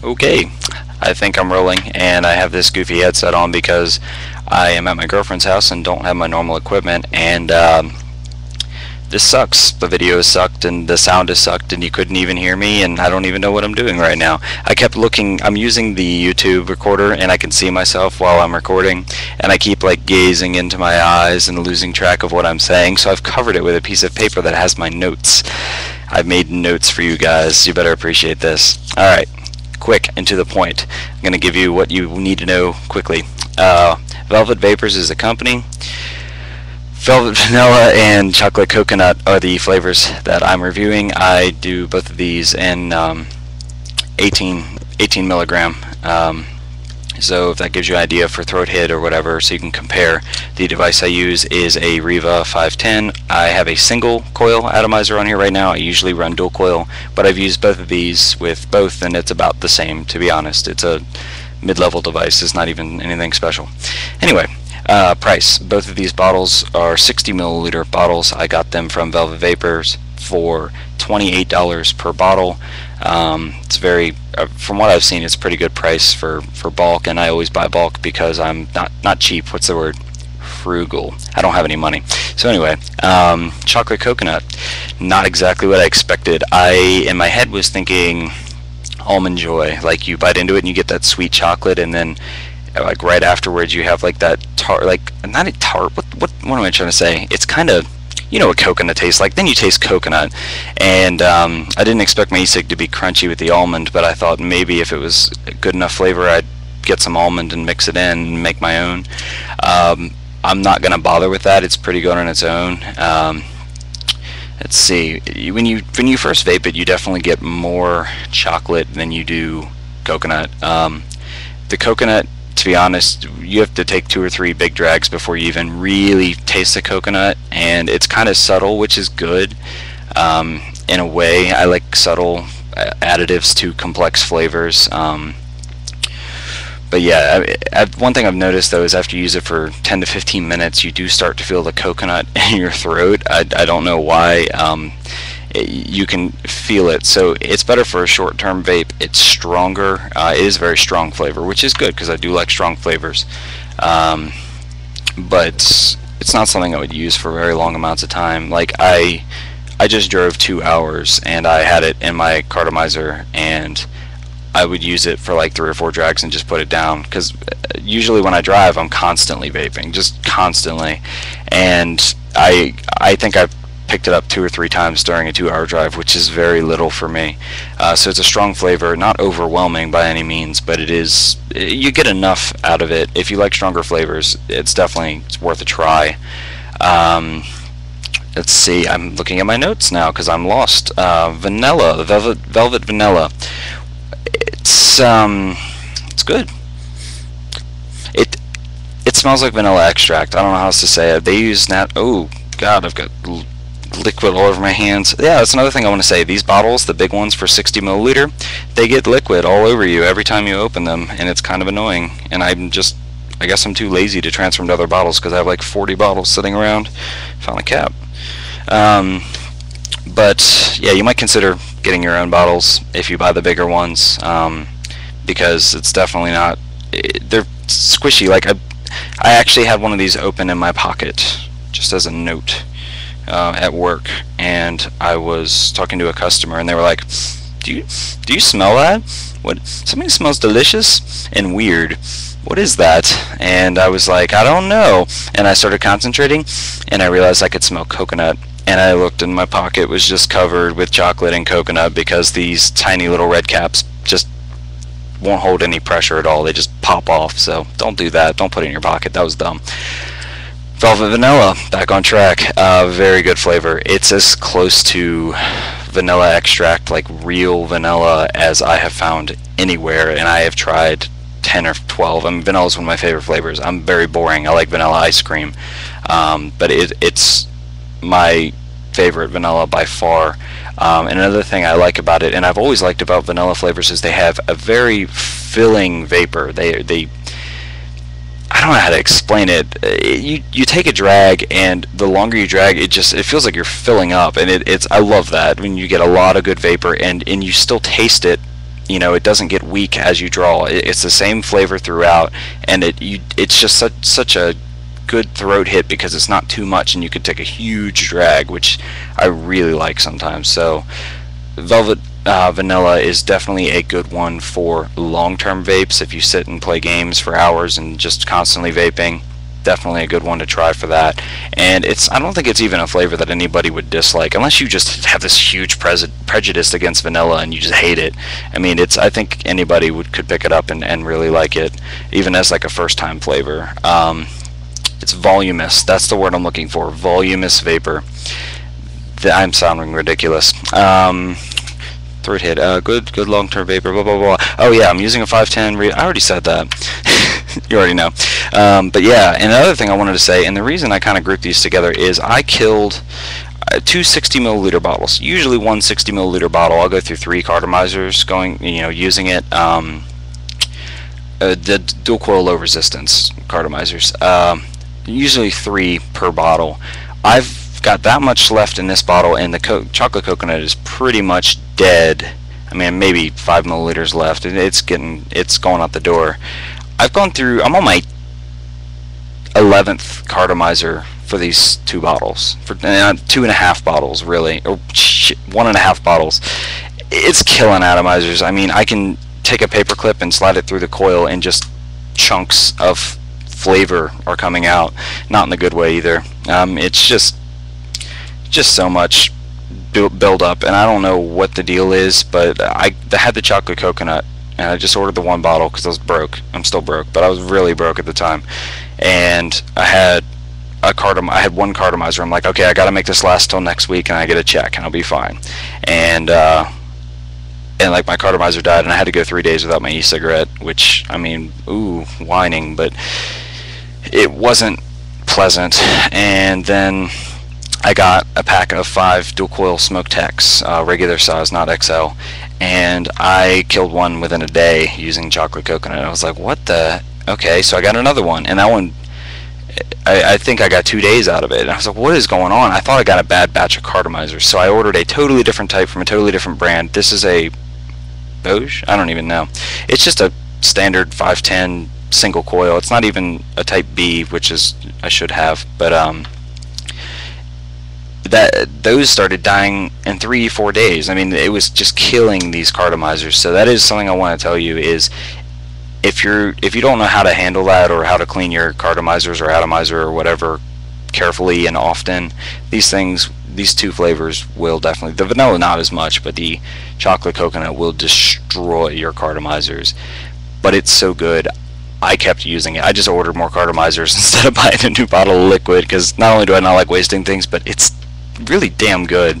Okay, I think I'm rolling, and I have this goofy headset on because I am at my girlfriend's house and don't have my normal equipment, and this sucks. The video has sucked, and the sound has sucked, and you couldn't even hear me, and I don't even know what I'm doing right now. I kept looking, I'm using the YouTube recorder, and I can see myself while I'm recording, and I keep like gazing into my eyes and losing track of what I'm saying, so I've covered it with a piece of paper that has my notes. I've made notes for you guys. You better appreciate this. Alright, quick and to the point. I'm going to give you what you need to know quickly. Velvet Vapors is a company. Velvet Vanilla and Chocolate Coconut are the flavors that I'm reviewing. I do both of these in 18 milligram. So if that gives you an idea for throat hit or whatever, so you can compare. The device I use is a Riva 510. I have a single coil atomizer on here right now. I usually run dual coil, but I've used both of these with both, and it's about the same, to be honest. It's a mid-level device. It's not even anything special. Anyway, price. Both of these bottles are 60 milliliter bottles. I got them from Velvet Vapors for $28 per bottle. It's very, from what I've seen, it's a pretty good price for bulk, and I always buy bulk because I'm not cheap. What's the word? Frugal. I don't have any money. So anyway, chocolate coconut, not exactly what I expected. I, in my head, was thinking almond joy. Like, you bite into it and you get that sweet chocolate, and then like right afterwards you have like that tart, like not a tart. What am I trying to say? It's kind of, you know what coconut tastes like. Then you taste coconut, and I didn't expect my E-cig to be crunchy with the almond, but I thought maybe if it was a good enough flavor, I'd get some almond and mix it in and make my own. I'm not gonna bother with that. It's pretty good on its own. Let's see. When you first vape it, you definitely get more chocolate than you do coconut. The coconut, to be honest, you have to take 2 or 3 big drags before you even really taste the coconut, and it's kind of subtle, which is good. In a way, I like subtle additives to complex flavors. But yeah, one thing I've noticed though is after you use it for 10 to 15 minutes, you do start to feel the coconut in your throat. I don't know why. You can feel it, so it's better for a short-term vape. It's stronger. It is a very strong flavor, which is good because I do like strong flavors. But it's not something I would use for very long amounts of time. Like I just drove 2 hours and I had it in my cartomizer, and I would use it for like 3 or 4 drags and just put it down, because usually when I drive I'm constantly vaping, just constantly, and I think I've picked it up 2 or 3 times during a 2-hour drive, which is very little for me. So it's a strong flavor, not overwhelming by any means, but it is, you get enough out of it. If you like stronger flavors, it's worth a try. Let's see, I'm looking at my notes now because I'm lost. Vanilla, velvet vanilla. It's good. It smells like vanilla extract. I don't know how else to say it. They use oh god, I've got liquid all over my hands. Yeah, that's another thing I want to say. These bottles, the big ones for 60 milliliter, they get liquid all over you every time you open them, and it's kind of annoying. And I guess I'm too lazy to transfer them to other bottles because I have like 40 bottles sitting around. Found a cap. But yeah, you might consider getting your own bottles if you buy the bigger ones, because it's definitely not, they're squishy. Like I actually had one of these open in my pocket just as a note at work, and I was talking to a customer and they were like, do you smell that? What, something smells delicious and weird. What is that? And I was like, I don't know. And I started concentrating and I realized I could smell coconut, and I looked in my pocket, it was just covered with chocolate and coconut, because these tiny little red caps just won't hold any pressure at all. They just pop off. So don't do that. Don't put it in your pocket. That was dumb. Velvet vanilla, back on track. Very good flavor. It's as close to vanilla extract, like real vanilla, as I have found anywhere, and I have tried 10 or 12. I mean, vanilla is one of my favorite flavors. I'm very boring. I like vanilla ice cream, but it's my favorite vanilla by far. And another thing I like about it, and I've always liked about vanilla flavors, is they have a very filling vapor. They I don't know how to explain it. You take a drag, and the longer you drag, it feels like you're filling up, and I love that when you get a lot of good vapor, and you still taste it you know, it doesn't get weak as you draw. It's the same flavor throughout, and it's just such a good throat hit because it's not too much, and you can take a huge drag, which I really like sometimes. So Velvet Vanilla is definitely a good one for long-term vapes. If you sit and play games for hours and just constantly vaping, definitely a good one to try for that. And I don't think it's even a flavor that anybody would dislike, unless you just have this huge prejudice against vanilla and you just hate it. I mean, I think anybody could pick it up and really like it, even as like a first-time flavor. It's voluminous. That's the word I'm looking for. Voluminous vapor. I'm sounding ridiculous. Throat hit. Good long-term vapor. Blah blah blah. Oh yeah, I'm using a 510. I already said that. You already know. But yeah, and another thing I wanted to say, and the reason I kind of grouped these together is I killed two 60 milliliter bottles. Usually one 60 milliliter bottle, I'll go through 3 cartomizers, using it. The dual coil low resistance cartomizers. Usually 3 per bottle. I've got that much left in this bottle, and the chocolate coconut is pretty much dead. I mean, maybe 5 milliliters left. It's going out the door. I'm on my 11th cartomizer for these 2 bottles, for 2.5 bottles really, or 1.5 bottles. It's killing atomizers. I mean, I can take a paper clip and slide it through the coil, and just chunks of flavor are coming out, not in the good way either. It's just so much build up, and I don't know what the deal is, but I had the chocolate coconut, and I just ordered the 1 bottle because I was broke. I'm still broke, but I was really broke at the time, and I had one cartomizer. I'm like, okay, I gotta make this last till next week, and I get a check and I'll be fine. And like my cartomizer died, and I had to go 3 days without my e-cigarette, which, I mean, ooh, whining, but it wasn't pleasant. And then I got a pack of 5 dual coil smoke techs, regular size, not XL, and I killed one within a day using chocolate coconut. I was like, what the? Okay, so I got another one, and that one, I think I got 2 days out of it. And I was like, what is going on? I thought I got a bad batch of cartomizers, so I ordered a totally different type from a totally different brand. This is a Boge? I don't even know. It's just a standard 510 single coil. It's not even a type B, which is I should have, but those started dying in 3-4 days. I mean, it was just killing these cartomizers. So that is something I want to tell you is, if you don't know how to handle that, or how to clean your cartomizers or atomizer or whatever carefully and often, these 2 flavors will definitely, the vanilla not as much, but the chocolate coconut will destroy your cartomizers. But it's so good, I kept using it. I just ordered more cartomizers instead of buying a new bottle of liquid, because not only do I not like wasting things, but it's really damn good.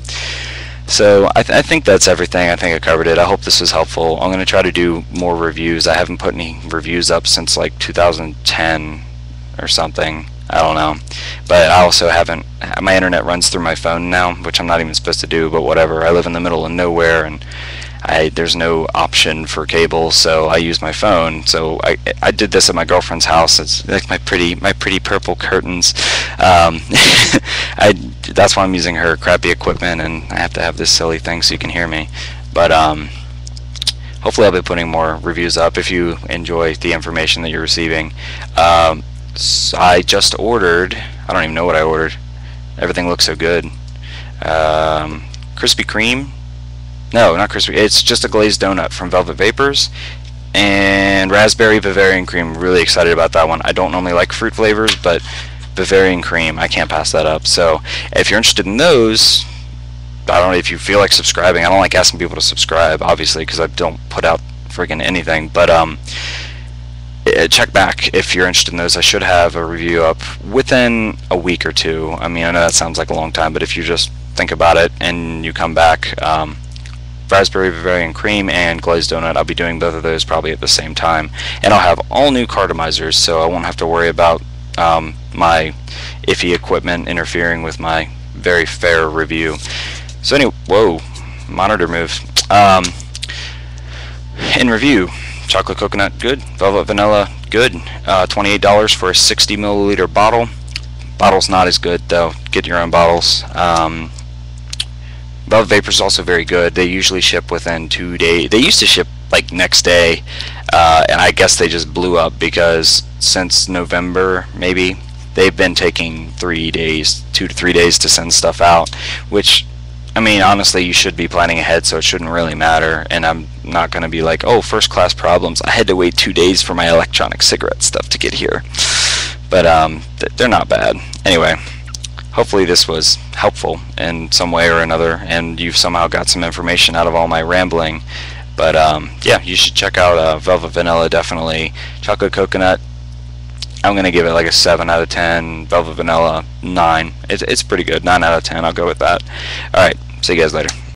So I think that's everything. I think I covered it. I hope this was helpful. I'm going to try to do more reviews. I haven't put any reviews up since like 2010 or something. I don't know. But I also haven't, my internet runs through my phone now, which I'm not even supposed to do, but whatever. I live in the middle of nowhere, and there's no option for cable, so I use my phone. So I did this at my girlfriend's house. It's like my pretty purple curtains. That's why I'm using her crappy equipment, and I have to have this silly thing so you can hear me. But hopefully I'll be putting more reviews up if you enjoy the information that you're receiving. So I just ordered, I don't even know what I ordered. Everything looks so good. Krispy Kreme. No, not crispy. It's just a glazed donut from Velvet Vapors, and raspberry Bavarian cream. Really excited about that one. I don't normally like fruit flavors, but Bavarian cream, I can't pass that up. So if you're interested in those, I don't know if you feel like subscribing. I don't like asking people to subscribe, obviously, because I don't put out friggin' anything. But check back if you're interested in those. I should have a review up within a week or 2. I mean, I know that sounds like a long time, but if you just think about it and you come back, raspberry Bavarian cream and glazed donut, I'll be doing both of those probably at the same time, and I'll have all new cartomizers, so I won't have to worry about my iffy equipment interfering with my very fair review. So anyway, whoa, monitor moved. In review, chocolate coconut, good. Velvet vanilla, good. $28 for a 60 milliliter bottle. Bottle's not as good though. Get your own bottles. Velvet Vapors is also very good. They usually ship within 2 days. They used to ship like next day, and I guess they just blew up because since November maybe they've been taking 3 days, 2 to 3 days to send stuff out, which, I mean, honestly, you should be planning ahead, so it shouldn't really matter. And I'm not going to be like, oh, first class problems, I had to wait 2 days for my electronic cigarette stuff to get here. But they're not bad. Anyway, hopefully this was helpful in some way or another, and you've somehow got some information out of all my rambling. But yeah, you should check out Velvet Vanilla, definitely. Chocolate Coconut, I'm going to give it like a 7 out of 10. Velvet Vanilla, 9. It's pretty good. 9 out of 10, I'll go with that. Alright, see you guys later.